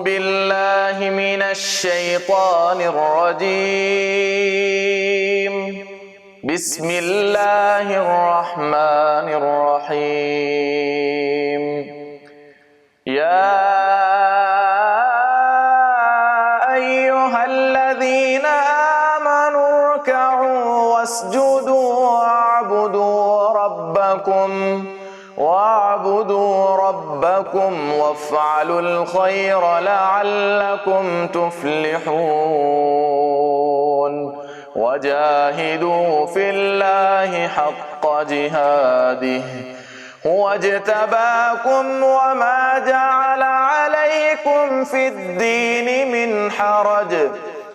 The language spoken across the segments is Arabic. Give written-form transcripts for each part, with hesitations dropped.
بالله من الشيطان الرجيم. بسم الله الرحمن الرحيم. يا أيها الذين آمنوا اركعوا واسجدوا واعبدوا ربكم وافعلوا الخير لعلكم تفلحون. وجاهدوا في الله حق جهاده هو اجتباكم وما جعل عليكم في الدين من حرج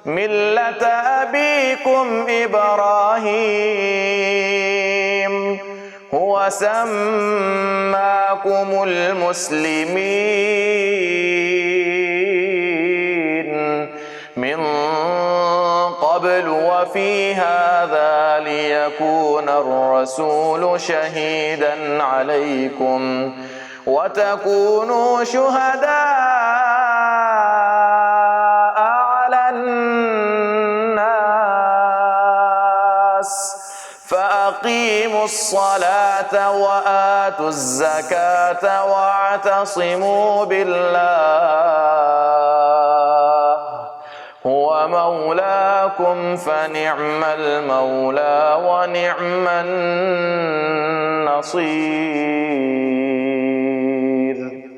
ملة أبيكم إبراهيم هو سماكم المسلمين من قبل وفي هذا ليكون الرسول شهيدا عليكم وتكونوا شهداء على الناس فأقيموا الصلاة وآتوا الزكاة واعتصموا بالله هو مولاكم فنعم المولى ونعم النصير.